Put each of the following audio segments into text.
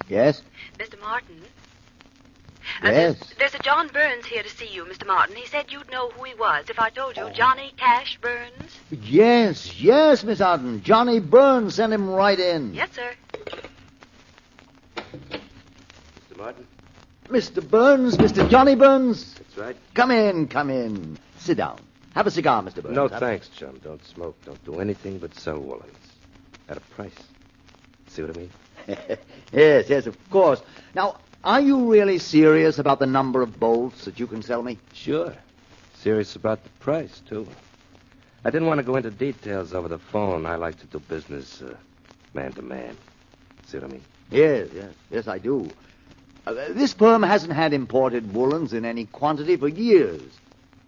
Yes? Mr. Martin? Yes? There's a John Burns here to see you, Mr. Martin. He said you'd know who he was if I told you. Johnny Cash Burns? Yes, Miss Arden. Johnny Burns sent him right in. Yes, sir. Mr. Martin? Mr. Burns, Mr. Johnny Burns. That's right. Come in. Sit down. Have a cigar, Mr. Burns. No, thanks, chum. Don't smoke. Don't do anything but sell woolens. At a price. See what I mean? Yes, of course. Now, are you really serious about the number of bolts that you can sell me? Sure. Serious about the price, too. I didn't want to go into details over the phone. I like to do business man to man. See what I mean? Yes, I do. This firm hasn't had imported woolens in any quantity for years.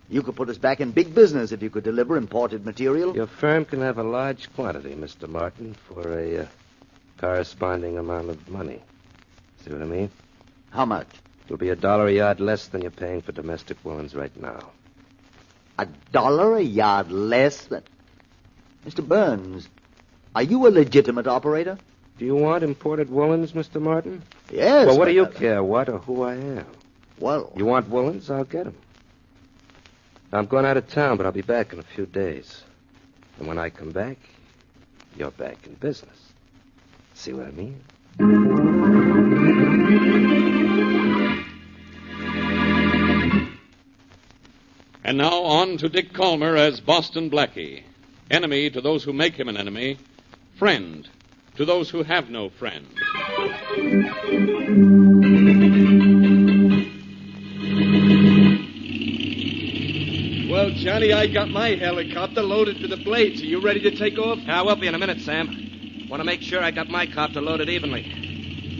You could put us back in big business if you could deliver imported material. Your firm can have a large quantity, Mr. Martin, for a corresponding amount of money. See what I mean? How much? It'll be $1 a yard less than you're paying for domestic woolens right now. $1 a yard less than... Mr. Burns, are you a legitimate operator? Do you want imported woolens, Mr. Martin? Yes. Well, what do you care what or who I am? Well... You want woolens? I'll get them. I'm going out of town, but I'll be back in a few days. And when I come back, you're back in business. See what I mean? And now on to Dick Calmer as Boston Blackie. Enemy to those who make him an enemy. Friend to those who have no friend. Well, Johnny, I got my helicopter loaded to the blades. Are you ready to take off? I will be in a minute, Sam. Want to make sure I got my copter loaded evenly.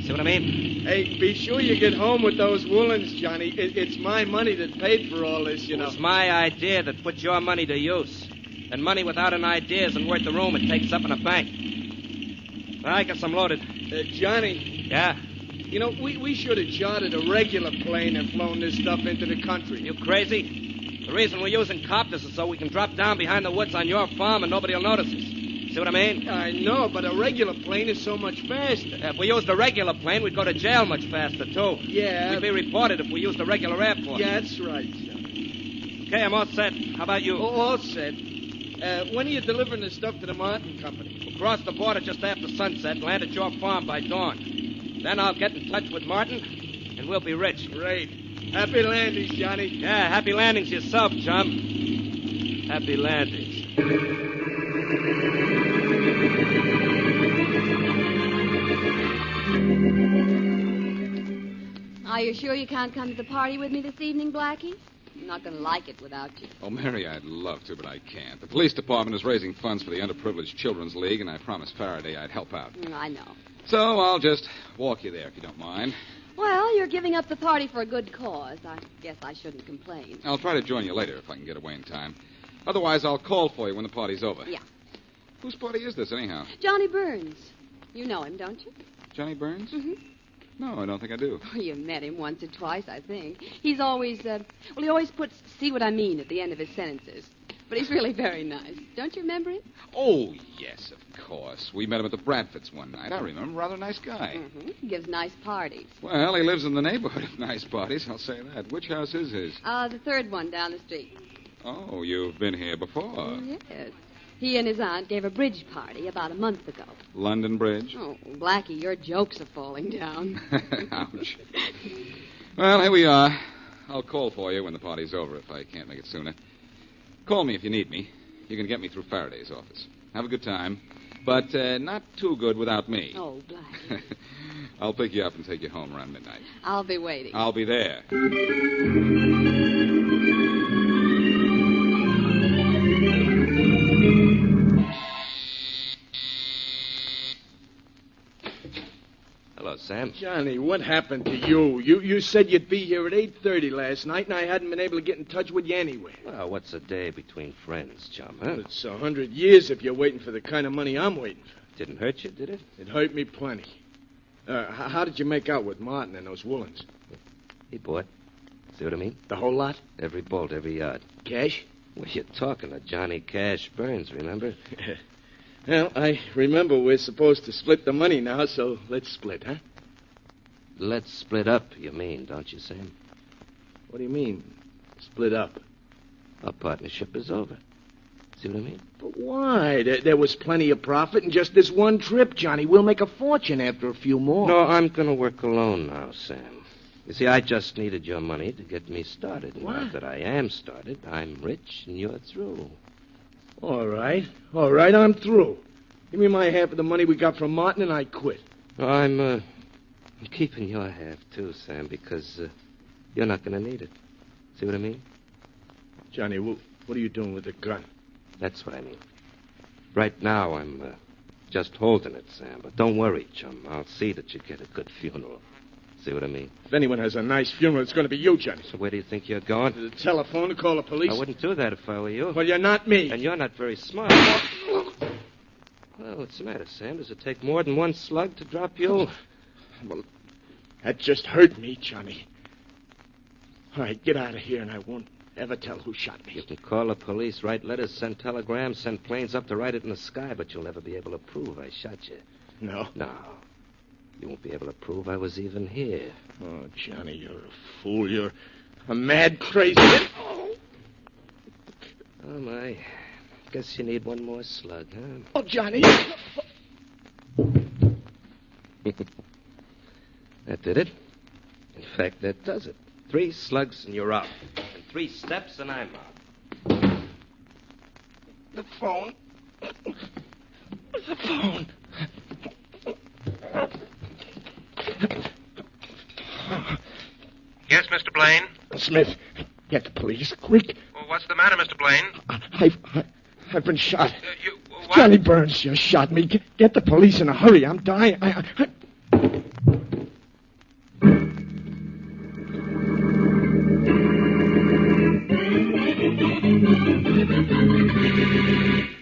See what I mean? Hey, be sure you get home with those woolens, Johnny. It's my money that paid for all this, you know. It's my idea that put your money to use. And money without an idea isn't worth the room it takes up in a bank. I guess I'm loaded. Johnny. Yeah? You know, we should have chartered a regular plane and flown this stuff into the country. You crazy? The reason we're using copters is so we can drop down behind the woods on your farm and nobody will notice us. See what I mean? I know, but a regular plane is so much faster. If we used a regular plane, we'd go to jail much faster, too. Yeah. We'd be reported if we used a regular airport. Yeah, that's right, Johnny. Okay, I'm all set. How about you? All set. When are you delivering the stuff to the Martin Company? We'll cross the border just after sunset and land at your farm by dawn. Then I'll get in touch with Martin, and we'll be rich. Great. Happy landings, Johnny. Yeah, happy landings yourself, chum. Happy landings. Are you sure you can't come to the party with me this evening, Blackie? I'm not going to like it without you. Oh, Mary, I'd love to, but I can't. The police department is raising funds for the Underprivileged Children's League, and I promised Faraday I'd help out. I know. So I'll just walk you there if you don't mind. Well, you're giving up the party for a good cause. I guess I shouldn't complain. I'll try to join you later if I can get away in time. Otherwise, I'll call for you when the party's over. Yeah. Whose party is this, anyhow? Johnny Burns. You know him, don't you? Johnny Burns? Mm-hmm. No, I don't think I do. Oh, you met him once or twice, I think. He's always, he always puts "see what I mean" at the end of his sentences. But he's really very nice. Don't you remember him? Oh, yes, of course. We met him at the Bradfords one night. I remember. Rather nice guy. Mm-hmm. He gives nice parties. Well, he lives in the neighborhood of nice parties, I'll say that. Which house is his? The third one down the street. Oh, you've been here before. Yes. He and his aunt gave a bridge party about a month ago. London Bridge? Oh, Blackie, your jokes are falling down. Ouch. Well, here we are. I'll call for you when the party's over if I can't make it sooner. Call me if you need me. You can get me through Faraday's office. Have a good time. But not too good without me. Oh, Blackie. I'll pick you up and take you home around midnight. I'll be waiting. I'll be there. Hello, Sam. Johnny, what happened to you? You said you'd be here at 8:30 last night, and I hadn't been able to get in touch with you anyway. Well, what's a day between friends, chum, huh? It's 100 years if you're waiting for the kind of money I'm waiting for. Didn't hurt you, did it? It hurt me plenty. How did you make out with Martin and those woolens? He bought. See what I mean? The whole lot? Every bolt, every yard. Cash? Well, you're talking to Johnny Cash Burns, remember? Well, I remember we're supposed to split the money now, so let's split, huh? Let's split up, you mean, don't you, Sam? What do you mean, split up? Our partnership is over. See what I mean? But why? There was plenty of profit in just this one trip, Johnny. We'll make a fortune after a few more. No, I'm going to work alone now, Sam. You see, I just needed your money to get me started. And now that I am started, I'm rich and you're through. All right, I'm through. Give me my half of the money we got from Martin, and I quit. I'm keeping your half, too, Sam, because you're not going to need it. See what I mean? Johnny, what are you doing with the gun? That's what I mean. Right now, I'm just holding it, Sam. But don't worry, chum. I'll see that you get a good funeral. See what I mean? If anyone has a nice funeral, it's going to be you, Johnny. So where do you think you're going? To the telephone to call the police. I wouldn't do that if I were you. Well, you're not me. And you're not very smart. Well, what's the matter, Sam? Does it take more than one slug to drop you? Well, that just hurt me, Johnny. All right, get out of here, and I won't ever tell who shot me. You can call the police, write letters, send telegrams, send planes up to write it in the sky, but you'll never be able to prove I shot you. No? No. You won't be able to prove I was even here. Oh, Johnny, you're a fool. You're a mad, crazy... Oh, my. Guess you need one more slug, huh? Oh, Johnny. That did it. In fact, that does it. 3 slugs and you're out. And 3 steps and I'm out. The phone. The phone. Yes, Mr. Blaine? Smith, get the police, quick. Well, what's the matter, Mr. Blaine? I've been shot. What? Johnny Burns just shot me. Get the police in a hurry. I'm dying.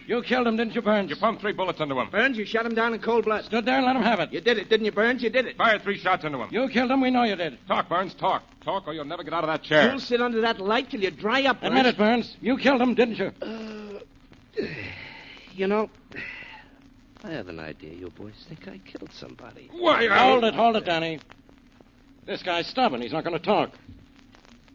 You killed him, didn't you, Burns? You pumped 3 bullets into him. Burns, you shot him down in cold blood. Stood there and let him have it. You did it, didn't you, Burns? You did it. Fired 3 shots into him. You killed him, we know you did. Talk, Burns, talk. Talk, or you'll never get out of that chair. You'll sit under that light till you dry up, Burns. Admit it, Burns. You killed him, didn't you? You know, I have an idea you boys think I killed somebody. Why, Hold it, Danny. This guy's stubborn. He's not going to talk.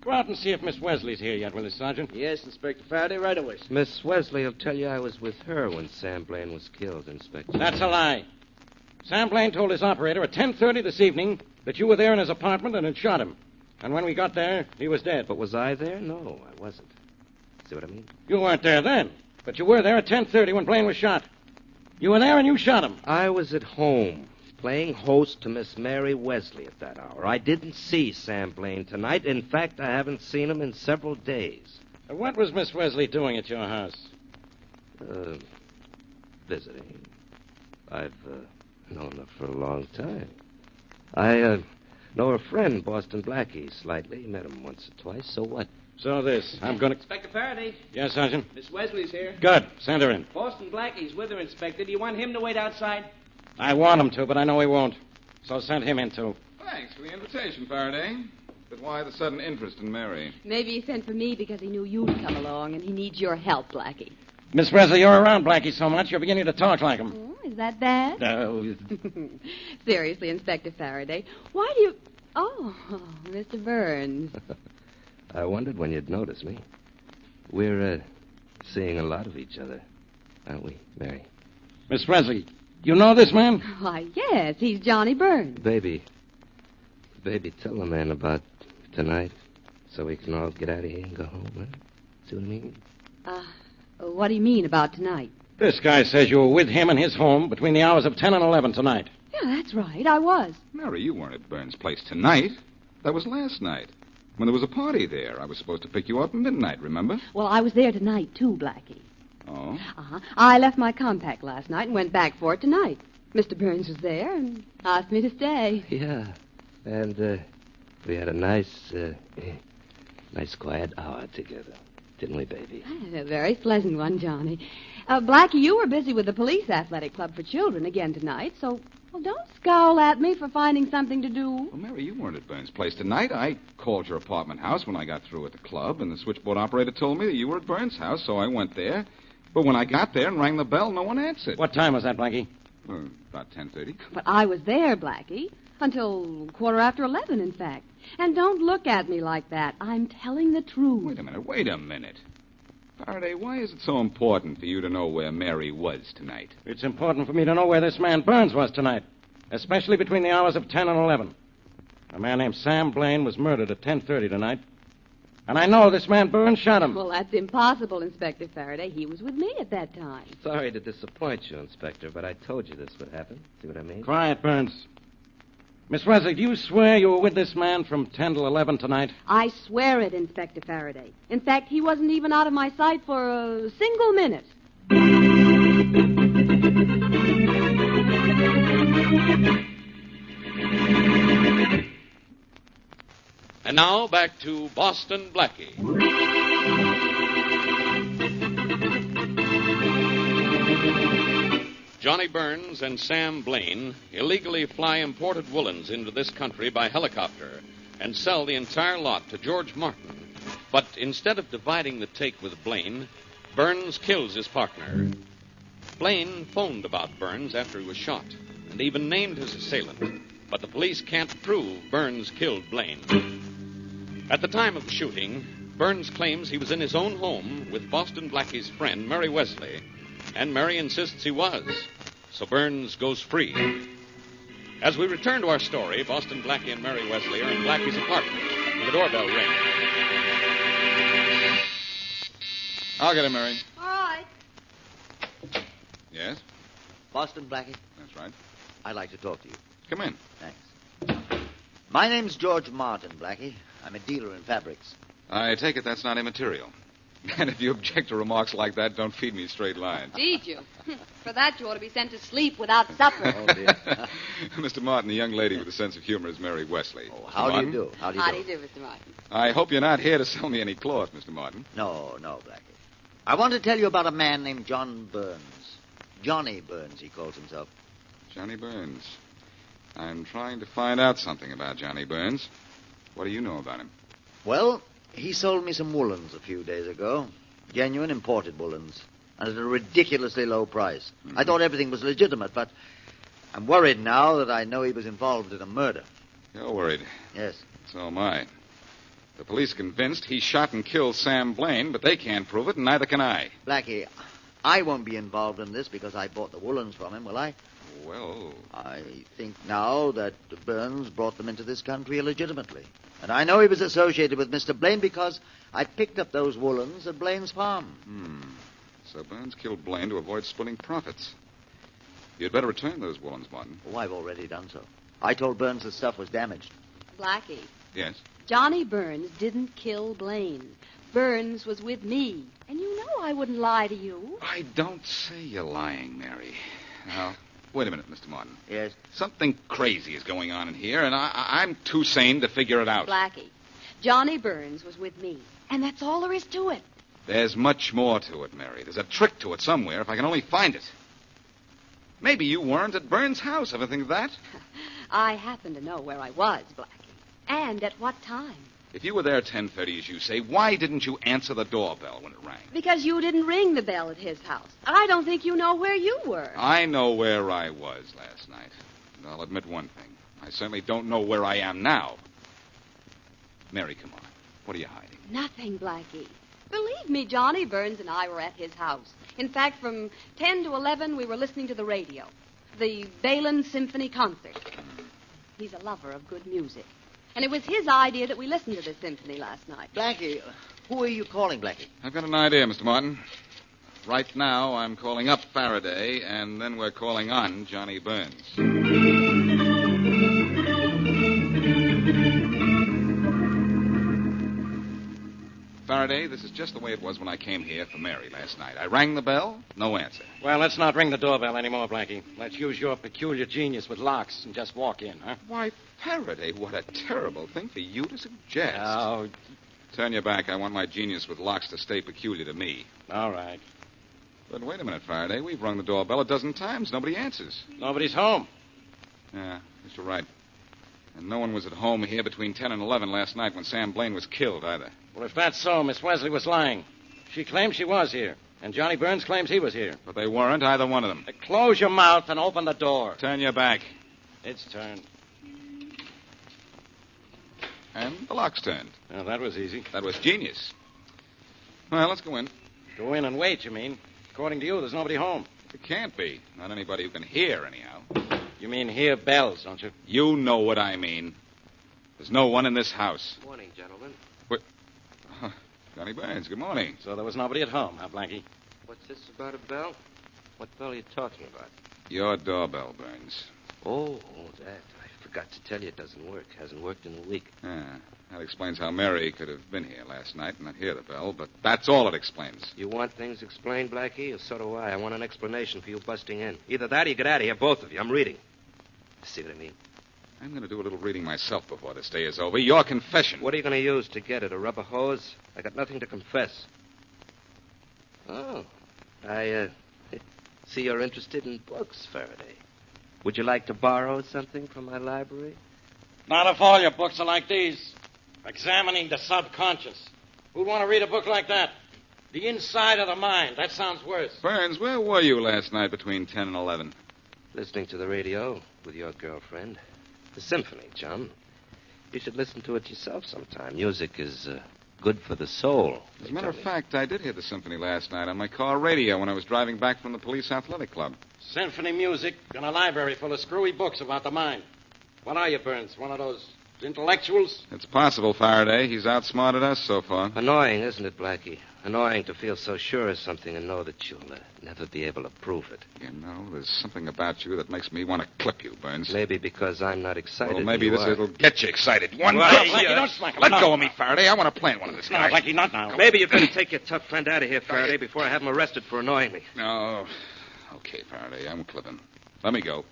Go out and see if Miss Wesley's here yet, will you, Sergeant? Yes, Inspector Faraday, right away. Miss Wesley will tell you I was with her when Sam Blaine was killed, Inspector. That's a lie. Sam Blaine told his operator at 10:30 this evening that you were there in his apartment and had shot him. And when we got there, he was dead. But was I there? No, I wasn't. See what I mean? You weren't there then, but you were there at 10:30 when Blaine was shot. You were there and you shot him. I was at home, playing host to Miss Mary Wesley at that hour. I didn't see Sam Blaine tonight. In fact, I haven't seen him in several days. What was Miss Wesley doing at your house? Visiting. I've known her for a long time. I know her friend, Boston Blackie, slightly. Met him once or twice. So what? So this. I'm going to... Inspector Faraday, Yes, Sergeant? Miss Wesley's here. Good. Send her in. Boston Blackie's with her, Inspector. Do you want him to wait outside? I want him to, but I know he won't. So send him in, too. Thanks for the invitation, Faraday. But why the sudden interest in Mary? Maybe he sent for me because he knew you'd come along and he needs your help, Blackie. Miss Wesley, you're around Blackie so much, you're beginning to talk like him. Oh, is that bad? No. Seriously, Inspector Faraday, why do you... Oh, Mr. Burns. I wondered when you'd notice me. We're seeing a lot of each other, aren't we, Mary? Miss Wesley, you know this man? Why, yes, he's Johnny Burns. Baby, tell the man about tonight so we can all get out of here and go home, huh? See what I mean? What do you mean about tonight? This guy says you were with him in his home between the hours of 10 and 11 tonight. Yeah, that's right, I was. Mary, you weren't at Burns' place tonight. That was last night. When there was a party there, I was supposed to pick you up at midnight, remember? Well, I was there tonight, too, Blackie. Oh? I left my compact last night and went back for it tonight. Mr. Burns was there and asked me to stay. Yeah. And we had a nice quiet hour together. Didn't we, baby? A very pleasant one, Johnny. Blackie, you were busy with the police athletic club for children again tonight, so don't scowl at me for finding something to do. Well, Mary, you weren't at Burns' place tonight. I called your apartment house when I got through at the club, and the switchboard operator told me that you were at Burns' house, so I went there. But when I got there and rang the bell, no one answered. What time was that, Blackie? About 10:30. But I was there, Blackie, until 11:15, in fact. And don't look at me like that. I'm telling the truth. Wait a minute. Faraday, why is it so important for you to know where Mary was tonight? It's important for me to know where this man Burns was tonight, especially between the hours of 10 and 11. A man named Sam Blaine was murdered at 10:30 tonight. And I know this man Burns shot him. Well, that's impossible, Inspector Faraday. He was with me at that time. Sorry to disappoint you, Inspector, but I told you this would happen. See what I mean? Quiet, Burns. Miss Wesley, do you swear you were with this man from 10 till 11 tonight? I swear it, Inspector Faraday. In fact, he wasn't even out of my sight for a single minute. And now back to Boston Blackie. Johnny Burns and Sam Blaine illegally fly imported woolens into this country by helicopter and sell the entire lot to George Martin. But instead of dividing the take with Blaine, Burns kills his partner. Blaine phoned about Burns after he was shot and even named his assailant. But the police can't prove Burns killed Blaine. At the time of the shooting, Burns claims he was in his own home with Boston Blackie's friend, Mary Wesley, and Mary insists he was. So Burns goes free. As we return to our story, Boston Blackie and Mary Wesley are in Blackie's apartment. The doorbell rings. I'll get him, Mary. All right. Yes? Boston Blackie, That's right. I'd like to talk to you. Come in. Thanks. My name's George Martin, Blackie. I'm a dealer in fabrics. I take it that's not immaterial. And if you object to remarks like that, don't feed me straight lines. Did you? For that, you ought to be sent to sleep without supper. Oh, dear. Mr. Martin, the young lady with a sense of humor is Mary Wesley. Oh, Mr. how do Martin? you do? How do you do? Mr. Martin? I hope you're not here to sell me any cloth, Mr. Martin. No, Blackie. I want to tell you about a man named John Burns. Johnny Burns, he calls himself. Johnny Burns. I'm trying to find out something about Johnny Burns. What do you know about him? Well, he sold me some woolens a few days ago. Genuine imported woolens. And at a ridiculously low price. Mm-hmm. I thought everything was legitimate, but I'm worried now that I know he was involved in a murder. You're worried. Yes. So am I. The police convinced he shot and killed Sam Blaine, but they can't prove it, and neither can I. Blackie, I won't be involved in this because I bought the woolens from him, will I? Well, I think now that Burns brought them into this country illegitimately. And I know he was associated with Mr. Blaine because I picked up those woolens at Blaine's farm. So Burns killed Blaine to avoid splitting profits. You'd better return those woolens, Martin. Oh, I've already done so. I told Burns the stuff was damaged. Blackie, Yes? Johnny Burns didn't kill Blaine. Burns was with me. And you know I wouldn't lie to you. I don't say you're lying, Mary. Now, wait a minute, Mr. Martin. Yes? Something crazy is going on in here, and I'm too sane to figure it out. Blackie, Johnny Burns was with me. And that's all there is to it. There's much more to it, Mary. There's a trick to it somewhere, if I can only find it. Maybe you weren't at Burns' house. Ever think of that? I happen to know where I was, Blackie. And at what time. If you were there at 10:30, as you say, why didn't you answer the doorbell when it rang? Because you didn't ring the bell at his house. I don't think you know where you were. I know where I was last night. And I'll admit one thing. I certainly don't know where I am now. Mary, come on. What are you hiding? Nothing, Blackie. Believe me, Johnny Burns and I were at his house. In fact, from 10 to 11, we were listening to the radio. The Balin Symphony Concert. He's a lover of good music. And it was his idea that we listened to the symphony last night. Blackie, who are you calling, Blackie? I've got an idea, Mr. Martin. Right now, I'm calling up Faraday, and then we're calling on Johnny Burns. Faraday, this is just the way it was when I came here for Mary last night. I rang the bell, no answer. Well, let's not ring the doorbell anymore, Blackie. Let's use your peculiar genius with locks and just walk in, huh? Why, Faraday, what a terrible thing for you to suggest. Oh, Turn your back. I want my genius with locks to stay peculiar to me. all right. But wait a minute, Faraday. We've rung the doorbell a dozen times. Nobody answers. Nobody's home. Yeah, guess you're right. And no one was at home here between 10 and 11 last night when Sam Blaine was killed, either. Well, if that's so, Miss Wesley was lying. She claims she was here, and Johnny Burns claims he was here. But they weren't, either one of them. Close your mouth and open the door. Turn your back. It's turned. And the lock's turned. Well, that was easy. That was genius. Well, let's go in. Go in and wait, you mean? According to you, there's nobody home. It can't be. Not anybody who can hear, anyhow. You mean hear bells, don't you? You know what I mean. There's no one in this house. Morning, gentlemen. Johnny Burns, good morning. So there was nobody at home, huh, Blackie? What's this about a bell? What bell are you talking about? Your doorbell, Burns. Oh, that. I forgot to tell you it doesn't work. Hasn't worked in a week. Yeah, that explains how Mary could have been here last night and not hear the bell, but that's all it explains. You want things explained, Blackie? Or so do I. I want an explanation for you busting in. Either that or you get out of here, both of you. I'm reading. See what I mean? I'm going to do a little reading myself before this day is over. Your confession. What are you going to use to get it? A rubber hose? I got nothing to confess. Oh, I see you're interested in books, Faraday. Would you like to borrow something from my library? Not if all your books are like these. Examining the subconscious. Who'd want to read a book like that? The inside of the mind. That sounds worse. Burns, where were you last night between 10 and 11? Listening to the radio with your girlfriend. The symphony, chum. You should listen to it yourself sometime. Music is good for the soul. As a matter of fact, I did hear the symphony last night on my car radio when I was driving back from the police athletic club. Symphony music and a library full of screwy books about the mind. What are you, Burns? One of those intellectuals? It's possible, Faraday. He's outsmarted us so far. Annoying, isn't it, Blackie? Annoying to feel so sure of something and know that you'll never be able to prove it. You know, there's something about you that makes me want to clip you, Burns. Maybe because I'm not excited. Well, maybe you this are. will get you excited. One Well, day. Blackie, don't smack him. Let No. go of me, Faraday. I want to plant one of this No, guy. Blackie, not now. Maybe you better take your tough friend out of here, Faraday, before I have him arrested for annoying me. No. Okay, Faraday. I'm clipping. Let me go.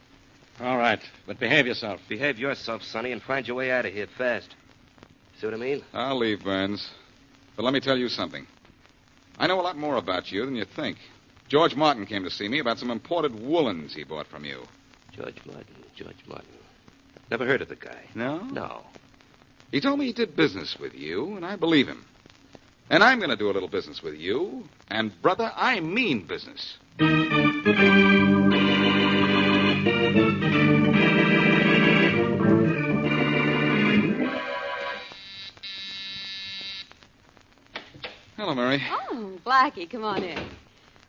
All right, but behave yourself. Behave yourself, Sonny, and find your way out of here fast. See what I mean? I'll leave, Burns. But let me tell you something. I know a lot more about you than you think. George Martin came to see me about some imported woolens he bought from you. George Martin. Never heard of the guy. No? No. He told me he did business with you, and I believe him. And I'm going to do a little business with you. And, brother, I mean business. Hello, Mary. Oh, Blackie, come on in.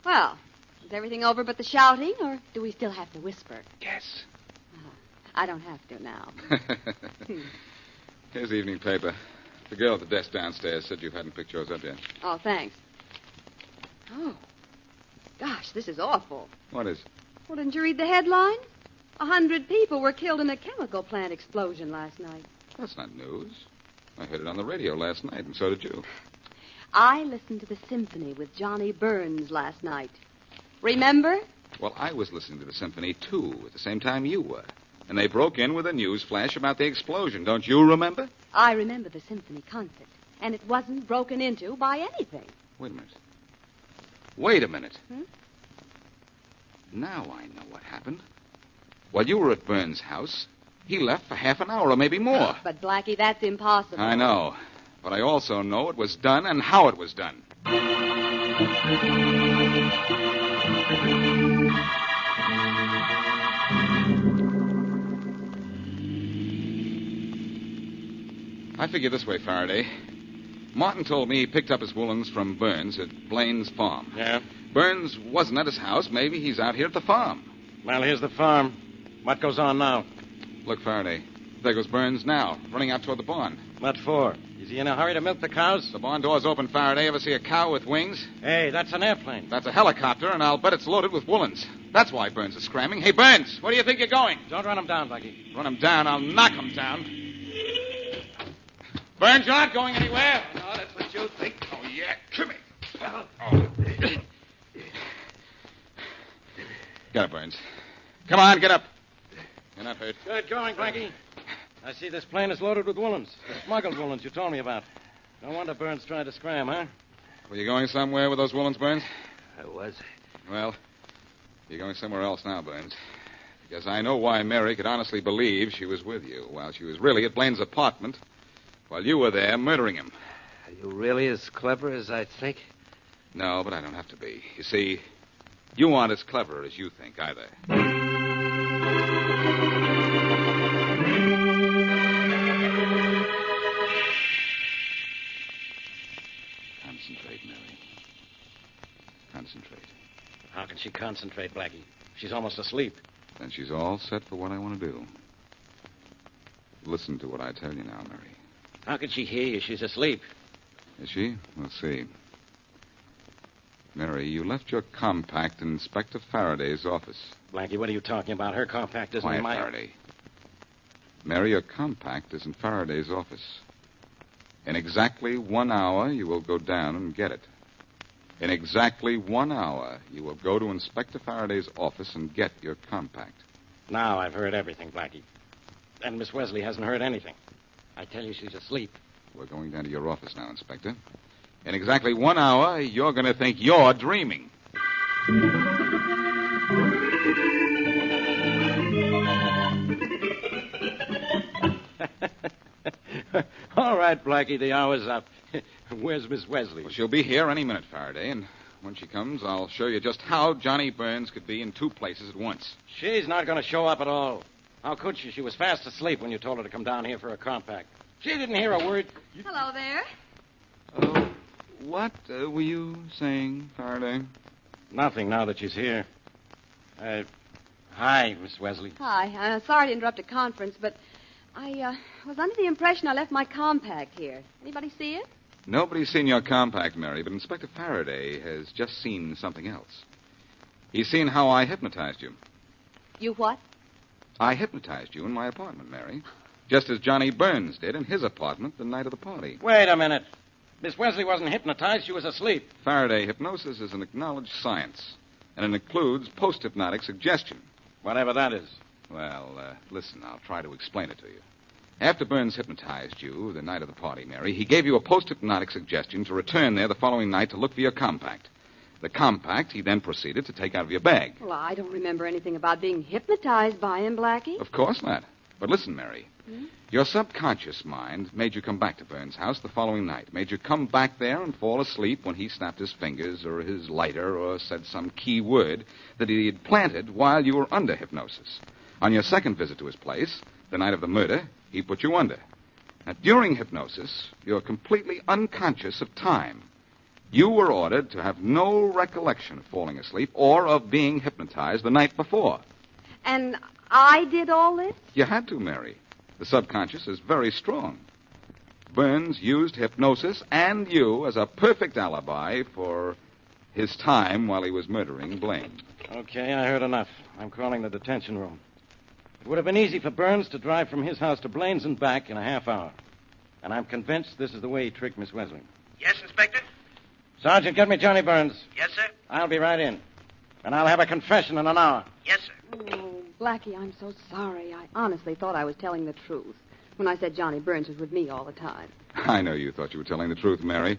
Well, is everything over but the shouting, or do we still have to whisper? Yes. I don't have to now. Here's the evening paper. The girl at the desk downstairs said you hadn't picked yours up yet. Oh, thanks. Oh, gosh, this is awful. What is? Well, didn't you read the headline? 100 people were killed in a chemical plant explosion last night. That's not news. I heard it on the radio last night, and so did you. I listened to the symphony with Johnny Burns last night. Remember? Well, I was listening to the symphony, too, at the same time you were. And they broke in with a news flash about the explosion. Don't you remember? I remember the symphony concert, and it wasn't broken into by anything. Wait a minute. Wait a minute. Hmm? Now I know what happened. While you were at Burns' house, he left for half an hour or maybe more. But, Blackie, that's impossible. I know. But I also know it was done and how it was done. I figure this way, Faraday. Martin told me he picked up his woolens from Burns at Blaine's farm. Yeah? Burns wasn't at his house. Maybe he's out here at the farm. Well, here's the farm. What goes on now? Look, Faraday. There goes Burns now, running out toward the barn. What for? Is he in a hurry to milk the cows? The barn door's open, Faraday. Ever see a cow with wings? Hey, that's an airplane. That's a helicopter, and I'll bet it's loaded with woolens. That's why Burns is scramming. Hey, Burns, where do you think you're going? Don't run him down, Blackie. Run him down. I'll knock him down. Burns, you're not going anywhere. No, that's what you think. Oh, Yeah, come here. Oh. Get up, Burns. Come on, get up. You're not hurt. Good going, Blackie. I see this plane is loaded with woolens. The smuggled woolens you told me about. No wonder Burns tried to scram, huh? Were you going somewhere with those woolens, Burns? I was. Well, you're going somewhere else now, Burns. Because I know why Mary could honestly believe she was with you while she was really at Blaine's apartment while you were there murdering him. Are you really as clever as I think? No, but I don't have to be. You see, you aren't as clever as you think either. Concentrate, Mary. Concentrate. How can she concentrate, Blackie? She's almost asleep. Then she's all set for what I want to do. Listen to what I tell you now, Mary. How can she hear you? She's asleep. Is she? We'll see. Mary, you left your compact in Inspector Faraday's office. Blackie, what are you talking about? Her compact isn't Quiet, in my... Faraday. Mary, your compact is in Faraday's office. In exactly 1 hour, you will go down and get it. In exactly 1 hour, you will go to Inspector Faraday's office and get your compact. Now I've heard everything, Blackie. And Miss Wesley hasn't heard anything. I tell you, she's asleep. We're going down to your office now, Inspector. In exactly 1 hour, you're going to think you're dreaming. All right, Blackie, the hour's up. Where's Miss Wesley? Well, she'll be here any minute, Faraday, and when she comes, I'll show you just how Johnny Burns could be in two places at once. She's not going to show up at all. How could she? She was fast asleep when you told her to come down here for a compact. She didn't hear a word. Hello there. What were you saying, Faraday? Nothing now that she's here. Hi, Miss Wesley. Hi. Sorry to interrupt a conference, but I was under the impression I left my compact here. Anybody see it? Nobody's seen your compact, Mary, but Inspector Faraday has just seen something else. He's seen how I hypnotized you. You what? I hypnotized you in my apartment, Mary. Just as Johnny Burns did in his apartment the night of the party. Wait a minute. Miss Wesley wasn't hypnotized. She was asleep. Faraday, hypnosis is an acknowledged science, and it includes post-hypnotic suggestion. Whatever that is. Well, listen, I'll try to explain it to you. After Burns hypnotized you the night of the party, Mary, he gave you a post-hypnotic suggestion to return there the following night to look for your compact. The compact he then proceeded to take out of your bag. Well, I don't remember anything about being hypnotized by him, Blackie. Of course not. But listen, Mary. Your subconscious mind made you come back to Burns' house the following night, made you come back there and fall asleep when he snapped his fingers or his lighter or said some key word that he had planted while you were under hypnosis. On your second visit to his place, the night of the murder, he put you under. Now, during hypnosis, you're completely unconscious of time. You were ordered to have no recollection of falling asleep or of being hypnotized the night before. And I did all this? You had to, Mary. The subconscious is very strong. Burns used hypnosis and you as a perfect alibi for his time while he was murdering Blaine. Okay, I heard enough. I'm calling the detention room. It would have been easy for Burns to drive from his house to Blaine's and back in a half hour. And I'm convinced this is the way he tricked Miss Wesley. Yes, Inspector? Sergeant, get me Johnny Burns. Yes, sir. I'll be right in. And I'll have a confession in an hour. Yes, sir. Oh, Blackie, I'm so sorry. I honestly thought I was telling the truth when I said Johnny Burns was with me all the time. I know you thought you were telling the truth, Mary.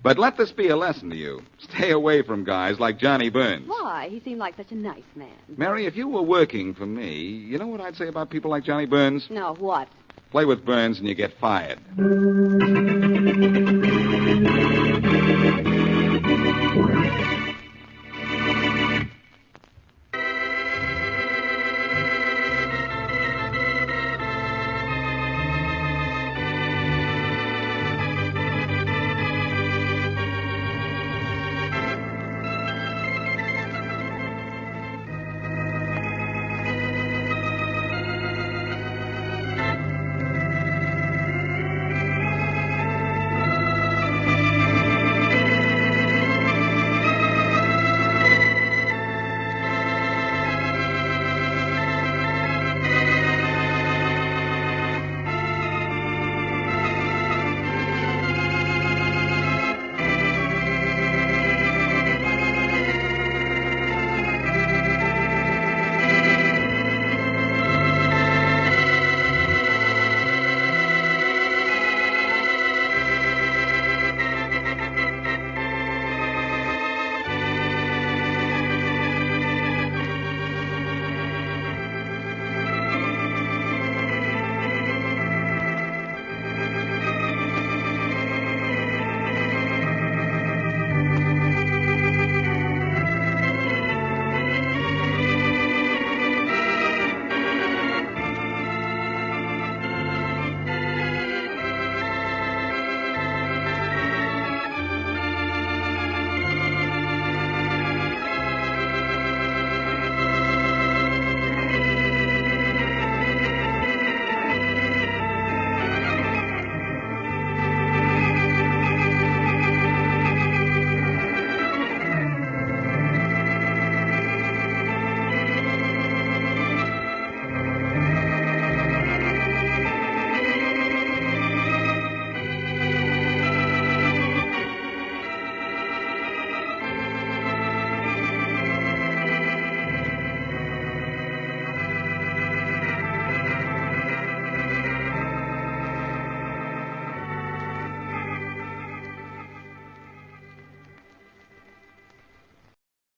But let this be a lesson to you. Stay away from guys like Johnny Burns. Why? He seemed like such a nice man. Mary, if you were working for me, you know what I'd say about people like Johnny Burns? No, what? Play with Burns and you get fired.